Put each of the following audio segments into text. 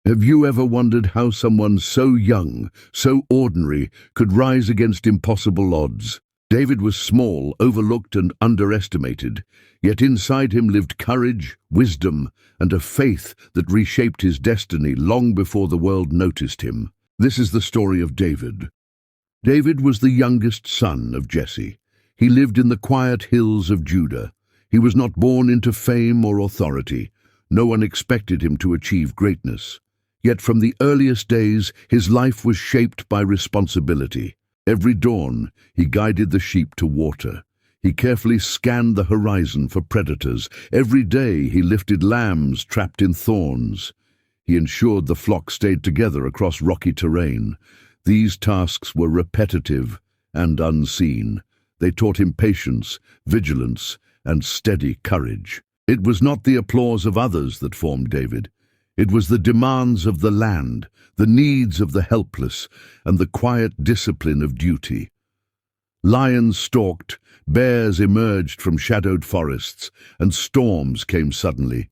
Have you ever wondered how someone so young, so ordinary, could rise against impossible odds? David was small, overlooked and underestimated, yet inside him lived courage, wisdom, and a faith that reshaped his destiny long before the world noticed him. This is the story of David. David was the youngest son of Jesse. He lived in the quiet hills of Judah. He was not born into fame or authority. No one expected him to achieve greatness. Yet from the earliest days, his life was shaped by responsibility. Every dawn, he guided the sheep to water. He carefully scanned the horizon for predators. Every day, he lifted lambs trapped in thorns. He ensured the flock stayed together across rocky terrain. These tasks were repetitive and unseen. They taught him patience, vigilance, and steady courage. It was not the applause of others that formed David. It was the demands of the land, the needs of the helpless, and the quiet discipline of duty. Lions stalked, bears emerged from shadowed forests, and storms came suddenly.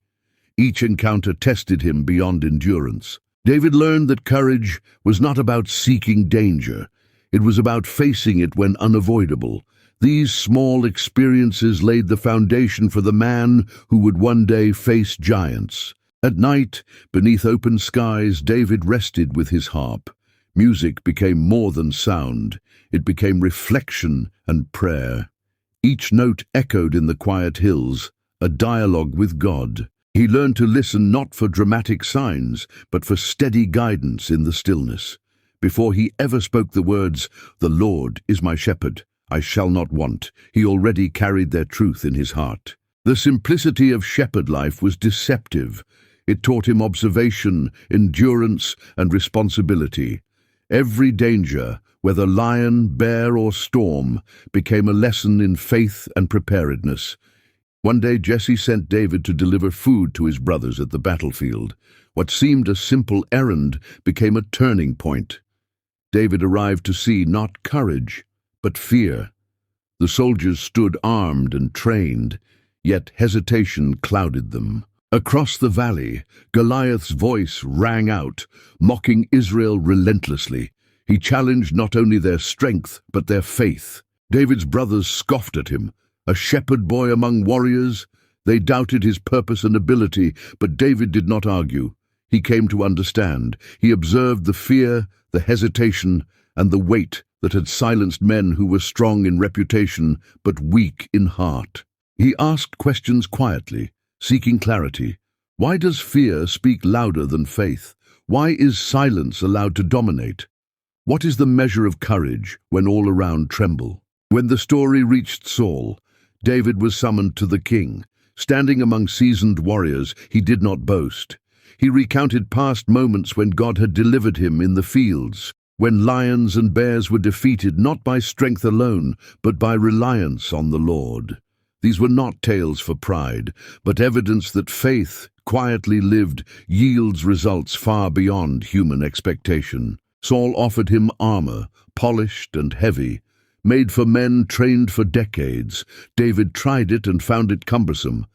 Each encounter tested him beyond endurance. David learned that courage was not about seeking danger. It was about facing it when unavoidable. These small experiences laid the foundation for the man who would one day face giants. At night, beneath open skies, David rested with his harp. Music became more than sound. It became reflection and prayer. Each note echoed in the quiet hills, a dialogue with God. He learned to listen not for dramatic signs, but for steady guidance in the stillness. Before he ever spoke the words, "The Lord is my shepherd, I shall not want," he already carried their truth in his heart. The simplicity of shepherd life was deceptive. It taught him observation, endurance, and responsibility. Every danger, whether lion, bear, or storm, became a lesson in faith and preparedness. One day Jesse sent David to deliver food to his brothers at the battlefield. What seemed a simple errand became a turning point. David arrived to see not courage, but fear. The soldiers stood armed and trained, yet hesitation clouded them. Across the valley, Goliath's voice rang out, mocking Israel relentlessly. He challenged not only their strength, but their faith. David's brothers scoffed at him. A shepherd boy among warriors? They doubted his purpose and ability, but David did not argue. He came to understand. He observed the fear, the hesitation, and the weight that had silenced men who were strong in reputation, but weak in heart. He asked questions quietly, seeking clarity. Why does fear speak louder than faith? Why is silence allowed to dominate? What is the measure of courage when all around tremble? When the story reached Saul, David was summoned to the king. Standing among seasoned warriors, he did not boast. He recounted past moments when God had delivered him in the fields, when lions and bears were defeated not by strength alone, but by reliance on the Lord. These were not tales for pride, but evidence that faith, quietly lived, yields results far beyond human expectation. Saul offered him armor, polished and heavy, made for men trained for decades. David tried it and found it cumbersome.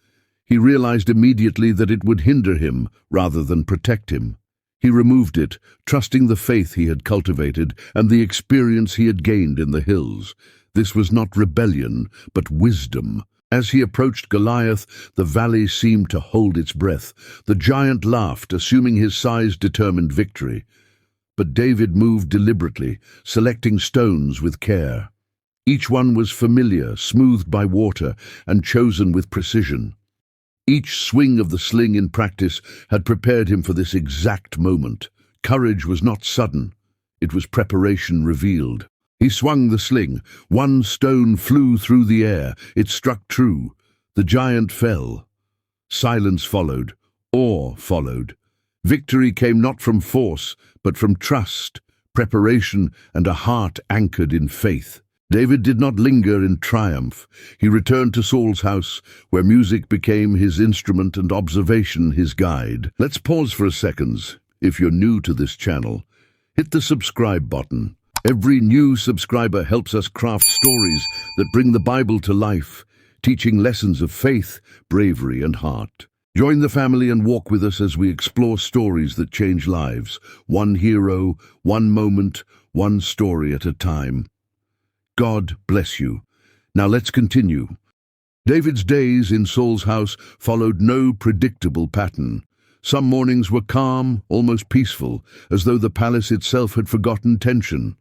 He realized immediately that it would hinder him rather than protect him. He removed it, trusting the faith he had cultivated and the experience he had gained in the hills. This was not rebellion, but wisdom. As he approached Goliath, the valley seemed to hold its breath. The giant laughed, assuming his size determined victory. But David moved deliberately, selecting stones with care. Each one was familiar, smoothed by water, and chosen with precision. Each swing of the sling in practice had prepared him for this exact moment. Courage was not sudden. It was preparation revealed. He swung the sling. One stone flew through the air. It struck true. The giant fell. Silence followed. Awe followed. Victory came not from force, but from trust, preparation, and a heart anchored in faith. David did not linger in triumph. He returned to Saul's house, where music became his instrument and observation his guide. Let's pause for a second. If you're new to this channel, hit the subscribe button. Every new subscriber helps us craft stories that bring the Bible to life, teaching lessons of faith, bravery, and heart. Join the family and walk with us as we explore stories that change lives. One hero, one moment, one story at a time. God bless you. Now let's continue. David's days in Saul's house followed no predictable pattern. Some mornings were calm, almost peaceful, as though the palace itself had forgotten tension.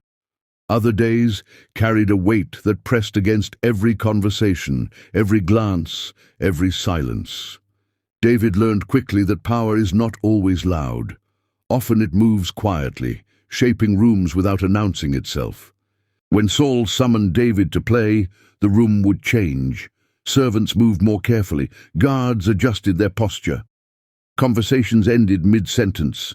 Other days carried a weight that pressed against every conversation, every glance, every silence. David learned quickly that power is not always loud. Often it moves quietly, shaping rooms without announcing itself. When Saul summoned David to play, the room would change. Servants moved more carefully. Guards adjusted their posture. Conversations ended mid-sentence.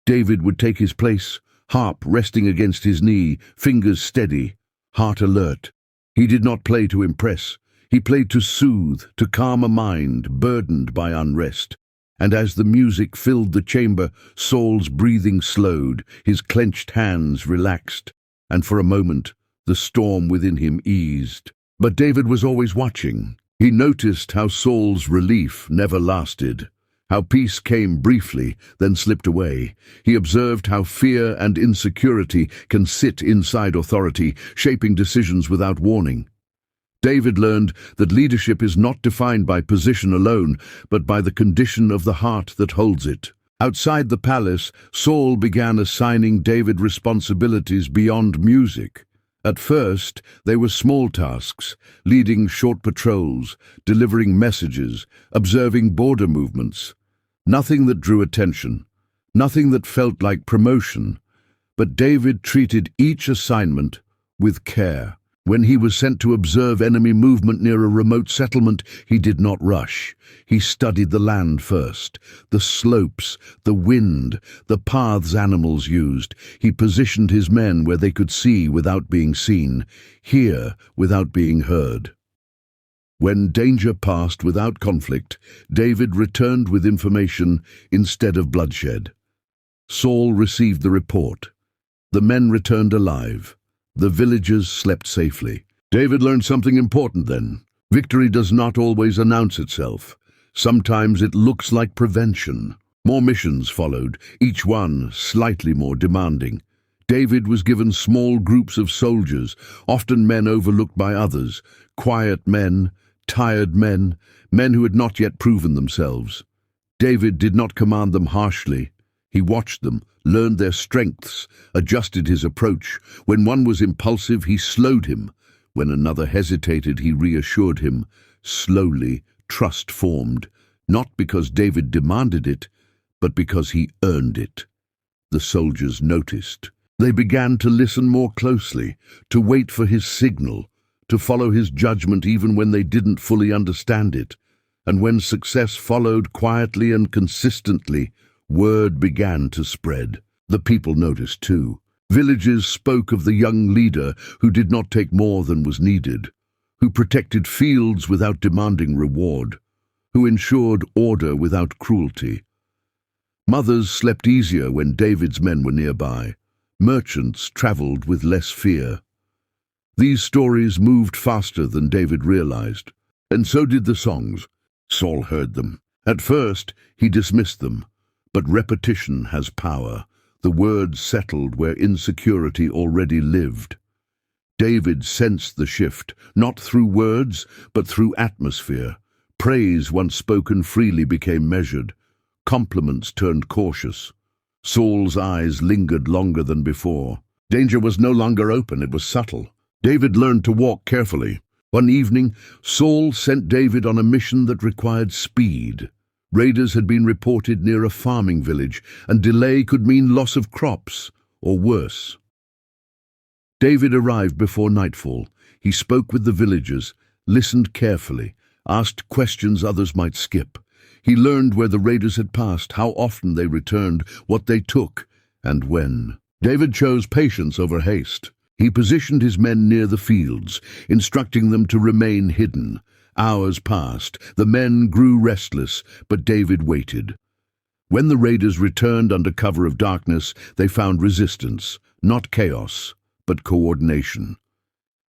David would take his place, harp resting against his knee, fingers steady, heart alert. He did not play to impress. He played to soothe, to calm a mind burdened by unrest. And as the music filled the chamber, Saul's breathing slowed, his clenched hands relaxed, and for a moment the storm within him eased. But David was always watching. He noticed how Saul's relief never lasted, how peace came briefly, then slipped away. He observed how fear and insecurity can sit inside authority, shaping decisions without warning. David learned that leadership is not defined by position alone, but by the condition of the heart that holds it. Outside the palace, Saul began assigning David responsibilities beyond music. At first, they were small tasks, leading short patrols, delivering messages, observing border movements. Nothing that drew attention, nothing that felt like promotion. But David treated each assignment with care. When he was sent to observe enemy movement near a remote settlement, he did not rush. He studied the land first, the slopes, the wind, the paths animals used. He positioned his men where they could see without being seen, hear without being heard. When danger passed without conflict, David returned with information instead of bloodshed. Saul received the report. The men returned alive. The villagers slept safely. David learned something important then. Victory does not always announce itself. Sometimes it looks like prevention. More missions followed, each one slightly more demanding. David was given small groups of soldiers, often men overlooked by others, quiet men, tired men, men who had not yet proven themselves. David did not command them harshly. He watched them, learned their strengths, adjusted his approach. When one was impulsive, he slowed him. When another hesitated, he reassured him. Slowly, trust formed, not because David demanded it, but because he earned it. The soldiers noticed. They began to listen more closely, to wait for his signal, to follow his judgment even when they didn't fully understand it. And when success followed quietly and consistently, word began to spread. The people noticed too. Villages spoke of the young leader who did not take more than was needed, who protected fields without demanding reward, who ensured order without cruelty. Mothers slept easier when David's men were nearby. Merchants traveled with less fear. These stories moved faster than David realized, and so did the songs. Saul heard them. At first, he dismissed them. But repetition has power. The words settled where insecurity already lived. David sensed the shift, not through words, but through atmosphere. Praise once spoken freely became measured. Compliments turned cautious. Saul's eyes lingered longer than before. Danger was no longer open, it was subtle. David learned to walk carefully. One evening, Saul sent David on a mission that required speed. Raiders had been reported near a farming village, and delay could mean loss of crops, or worse. David arrived before nightfall. He spoke with the villagers, listened carefully, asked questions others might skip. He learned where the raiders had passed, how often they returned, what they took, and when. David chose patience over haste. He positioned his men near the fields, instructing them to remain hidden. Hours passed. The men grew restless, but David waited. When the raiders returned under cover of darkness, they found resistance, not chaos, but coordination.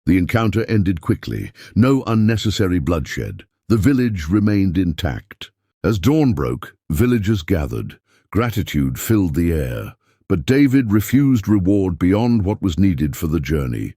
The encounter ended quickly. No unnecessary bloodshed. The village remained intact. As dawn broke, villagers gathered. Gratitude filled the air, but David refused reward beyond what was needed for the journey.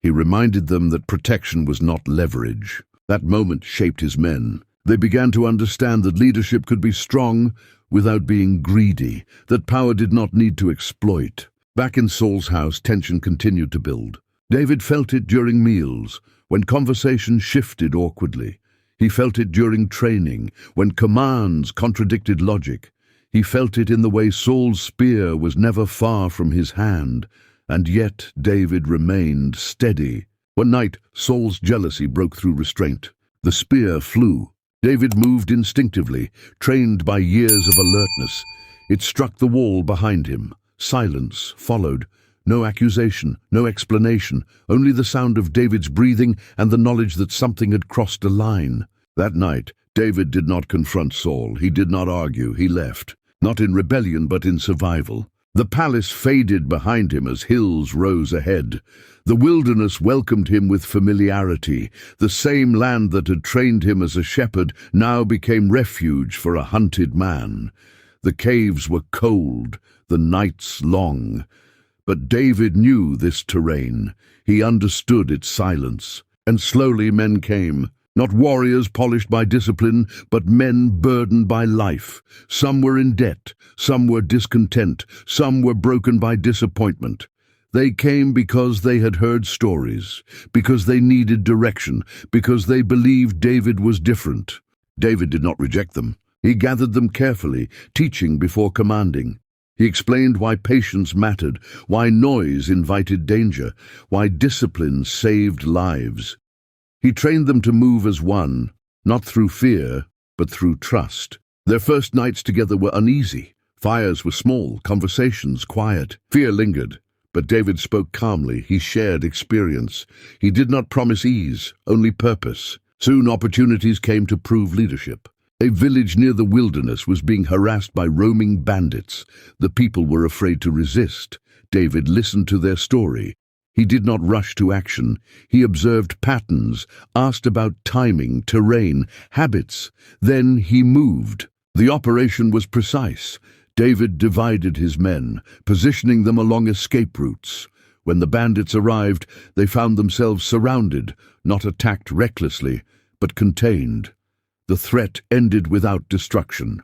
He reminded them that protection was not leverage. That moment shaped his men. They began to understand that leadership could be strong without being greedy, that power did not need to exploit. Back in Saul's house, tension continued to build. David felt it during meals, when conversation shifted awkwardly. He felt it during training, when commands contradicted logic. He felt it in the way Saul's spear was never far from his hand, and yet David remained steady. One night, Saul's jealousy broke through restraint. The spear flew. David moved instinctively, trained by years of alertness. It struck the wall behind him. Silence followed. No accusation, no explanation, only the sound of David's breathing and the knowledge that something had crossed a line. That night, David did not confront Saul. He did not argue. He left, not in rebellion but in survival. The palace faded behind him as hills rose ahead. The wilderness welcomed him with familiarity. The same land that had trained him as a shepherd now became refuge for a hunted man. The caves were cold, the nights long. But David knew this terrain. He understood its silence. And slowly men came. Not warriors polished by discipline, but men burdened by life. Some were in debt, some were discontent, some were broken by disappointment. They came because they had heard stories, because they needed direction, because they believed David was different. David did not reject them. He gathered them carefully, teaching before commanding. He explained why patience mattered, why noise invited danger, why discipline saved lives. He trained them to move as one, not through fear, but through trust. Their first nights together were uneasy. Fires were small, conversations quiet. Fear lingered, but David spoke calmly. He shared experience. He did not promise ease, only purpose. Soon opportunities came to prove leadership. A village near the wilderness was being harassed by roaming bandits. The people were afraid to resist. David listened to their story. He did not rush to action. He observed patterns, asked about timing, terrain, habits. Then he moved. The operation was precise. David divided his men, positioning them along escape routes. When the bandits arrived, they found themselves surrounded, not attacked recklessly, but contained. The threat ended without destruction.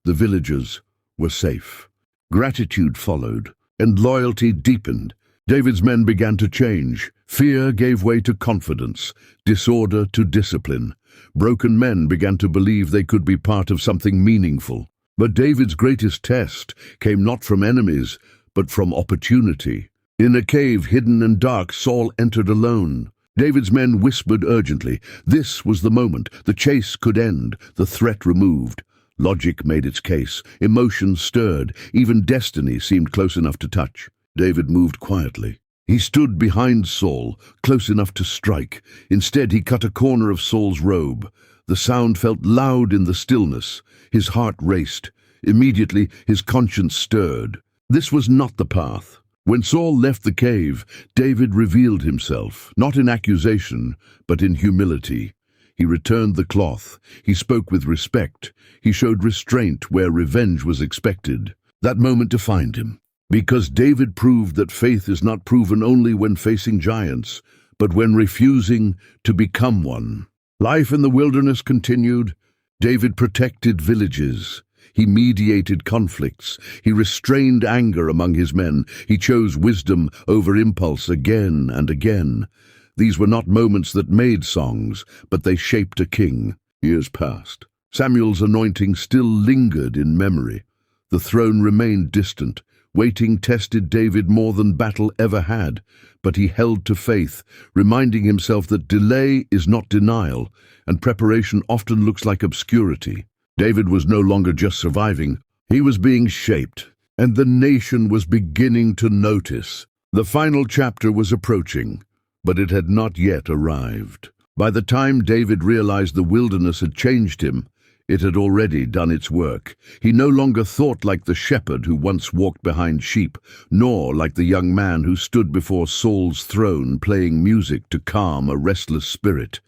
The villagers were safe. Gratitude followed, and loyalty deepened. David's men began to change. Fear gave way to confidence, disorder to discipline. Broken men began to believe they could be part of something meaningful. But David's greatest test came not from enemies, but from opportunity. In a cave hidden and dark, Saul entered alone. David's men whispered urgently. This was the moment. The chase could end, the threat removed. Logic made its case. Emotion stirred. Even destiny seemed close enough to touch. David moved quietly. He stood behind Saul, close enough to strike. Instead, he cut a corner of Saul's robe. The sound felt loud in the stillness. His heart raced. Immediately, his conscience stirred. This was not the path. When Saul left the cave, David revealed himself, not in accusation, but in humility. He returned the cloth. He spoke with respect. He showed restraint where revenge was expected. That moment defined him. Because David proved that faith is not proven only when facing giants, but when refusing to become one. Life in the wilderness continued. David protected villages. He mediated conflicts. He restrained anger among his men. He chose wisdom over impulse again and again. These were not moments that made songs, but they shaped a king. Years passed. Samuel's anointing still lingered in memory. The throne remained distant. Waiting tested David more than battle ever had, but he held to faith, reminding himself that delay is not denial, and preparation often looks like obscurity. David was no longer just surviving. He was being shaped, and the nation was beginning to notice. The final chapter was approaching, but it had not yet arrived. By the time David realized the wilderness had changed him, it had already done its work. He no longer thought like the shepherd who once walked behind sheep, nor like the young man who stood before Saul's throne playing music to calm a restless spirit.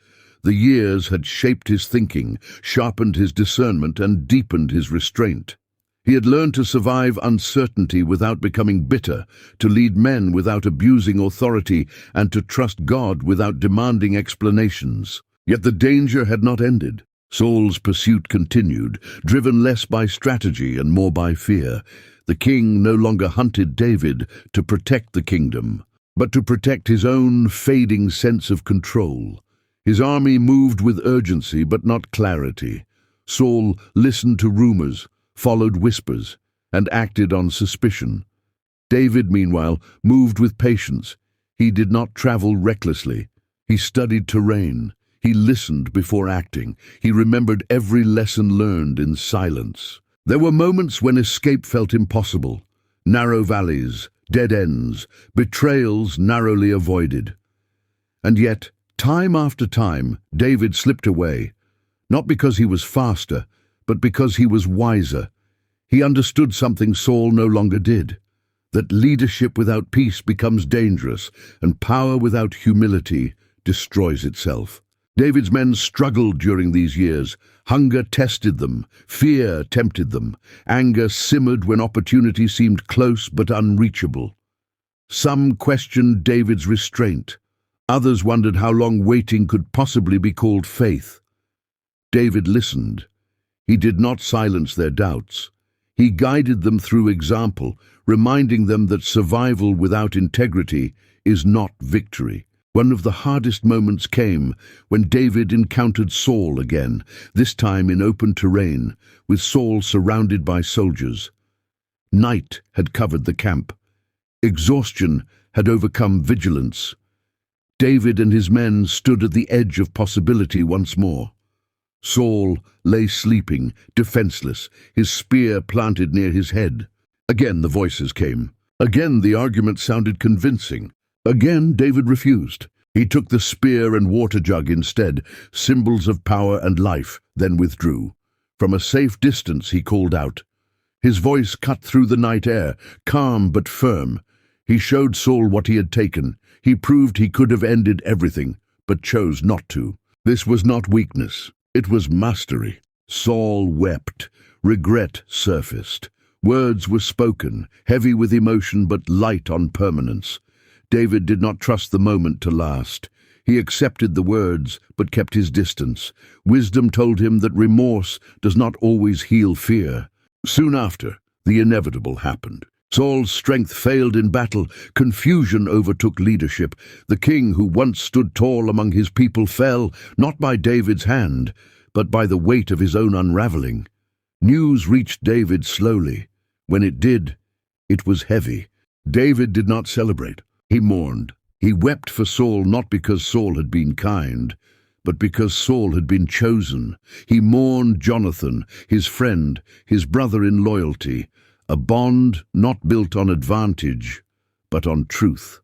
The years had shaped his thinking, sharpened his discernment, and deepened his restraint. He had learned to survive uncertainty without becoming bitter, to lead men without abusing authority, and to trust God without demanding explanations. Yet the danger had not ended. Saul's pursuit continued, driven less by strategy and more by fear. The king no longer hunted David to protect the kingdom, but to protect his own fading sense of control. His army moved with urgency but not clarity. Saul listened to rumors, followed whispers, and acted on suspicion. David, meanwhile, moved with patience. He did not travel recklessly. He studied terrain. He listened before acting. He remembered every lesson learned in silence. There were moments when escape felt impossible. Narrow valleys, dead ends, betrayals narrowly avoided. And yet, time after time, David slipped away, not because he was faster, but because he was wiser. He understood something Saul no longer did, that leadership without peace becomes dangerous, and power without humility destroys itself. David's men struggled during these years. Hunger tested them, fear tempted them, anger simmered when opportunity seemed close but unreachable. Some questioned David's restraint. Others wondered how long waiting could possibly be called faith. David listened. He did not silence their doubts. He guided them through example, reminding them that survival without integrity is not victory. One of the hardest moments came when David encountered Saul again, this time in open terrain, with Saul surrounded by soldiers. Night had covered the camp. Exhaustion had overcome vigilance. David and his men stood at the edge of possibility once more. Saul lay sleeping, defenseless, his spear planted near his head. Again the voices came. Again the argument sounded convincing. Again David refused. He took the spear and water jug instead, symbols of power and life, then withdrew. From a safe distance he called out. His voice cut through the night air, calm but firm. He showed Saul what he had taken. He proved he could have ended everything, but chose not to. This was not weakness. It was mastery. Saul wept. Regret surfaced. Words were spoken, heavy with emotion but light on permanence. David did not trust the moment to last. He accepted the words but kept his distance. Wisdom told him that remorse does not always heal fear. Soon after, the inevitable happened. Saul's strength failed in battle. Confusion overtook leadership. The king who once stood tall among his people fell, not by David's hand, but by the weight of his own unraveling. News reached David slowly. When it did, it was heavy. David did not celebrate. He mourned. He wept for Saul not because Saul had been kind, but because Saul had been chosen. He mourned Jonathan, his friend, his brother in loyalty, a bond not built on advantage, but on truth.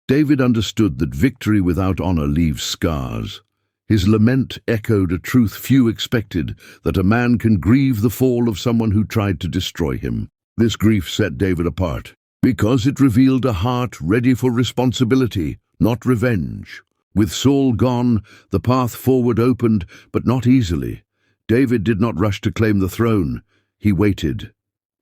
David understood that victory without honor leaves scars. His lament echoed a truth few expected, that a man can grieve the fall of someone who tried to destroy him. This grief set David apart, because it revealed a heart ready for responsibility, not revenge. With Saul gone, the path forward opened, but not easily. David did not rush to claim the throne. He waited.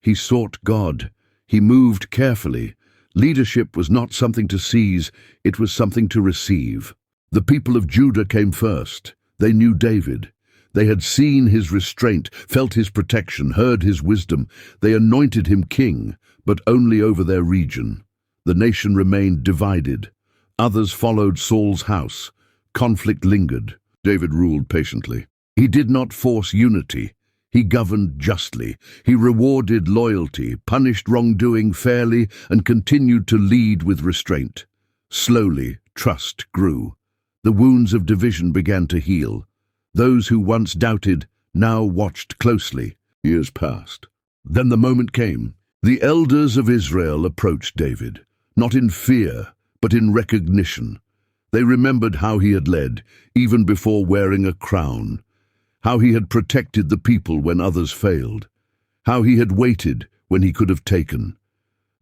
He sought God. He moved carefully. Leadership was not something to seize, it was something to receive. The people of Judah came first. They knew David. They had seen his restraint, felt his protection, heard his wisdom. They anointed him king, but only over their region. The nation remained divided. Others followed Saul's house. Conflict lingered. David ruled patiently. He did not force unity. He governed justly. He rewarded loyalty, punished wrongdoing fairly, and continued to lead with restraint. Slowly, trust grew. The wounds of division began to heal. Those who once doubted now watched closely. Years passed. Then the moment came. The elders of Israel approached David, not in fear, but in recognition. They remembered how he had led, even before wearing a crown, how he had protected the people when others failed, how he had waited when he could have taken.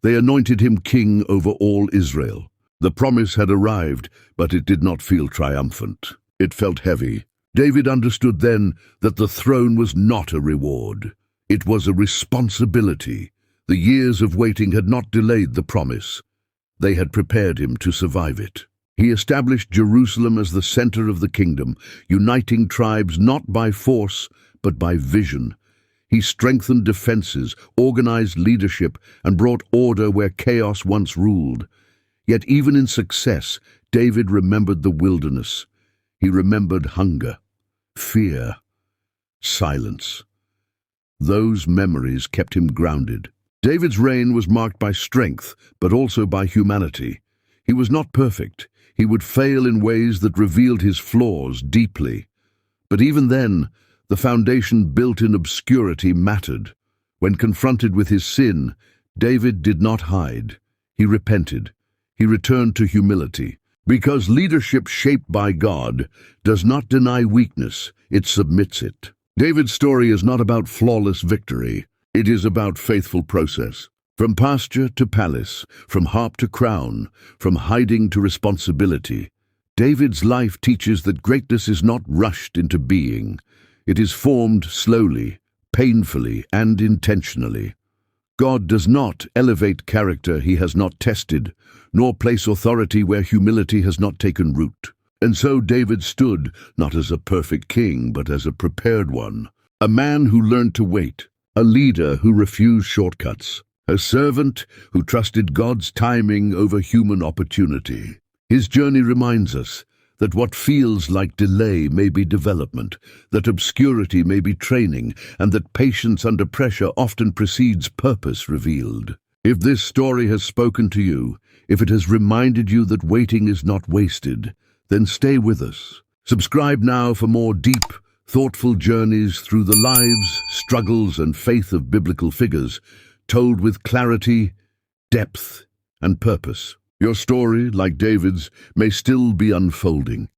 They anointed him king over all Israel. The promise had arrived, but it did not feel triumphant. It felt heavy. David understood then that the throne was not a reward. It was a responsibility. The years of waiting had not delayed the promise. They had prepared him to survive it. He established Jerusalem as the center of the kingdom, uniting tribes not by force, but by vision. He strengthened defenses, organized leadership, and brought order where chaos once ruled. Yet even in success, David remembered the wilderness. He remembered hunger, fear, silence. Those memories kept him grounded. David's reign was marked by strength, but also by humanity. He was not perfect. He would fail in ways that revealed his flaws deeply. But even then, the foundation built in obscurity mattered. When confronted with his sin, David did not hide. He repented. He returned to humility. Because leadership shaped by God does not deny weakness, it submits it. David's story is not about flawless victory. It is about faithful process. From pasture to palace, from harp to crown, from hiding to responsibility. David's life teaches that greatness is not rushed into being. It is formed slowly, painfully, and intentionally. God does not elevate character he has not tested, nor place authority where humility has not taken root. And so David stood, not as a perfect king, but as a prepared one. A man who learned to wait, a leader who refused shortcuts, a servant who trusted God's timing over human opportunity. His journey reminds us that what feels like delay may be development, that obscurity may be training, and that patience under pressure often precedes purpose revealed. If this story has spoken to you, if it has reminded you that waiting is not wasted, then stay with us. Subscribe now for more deep, thoughtful journeys through the lives, struggles, and faith of biblical figures, told with clarity, depth, and purpose. Your story, like David's, may still be unfolding.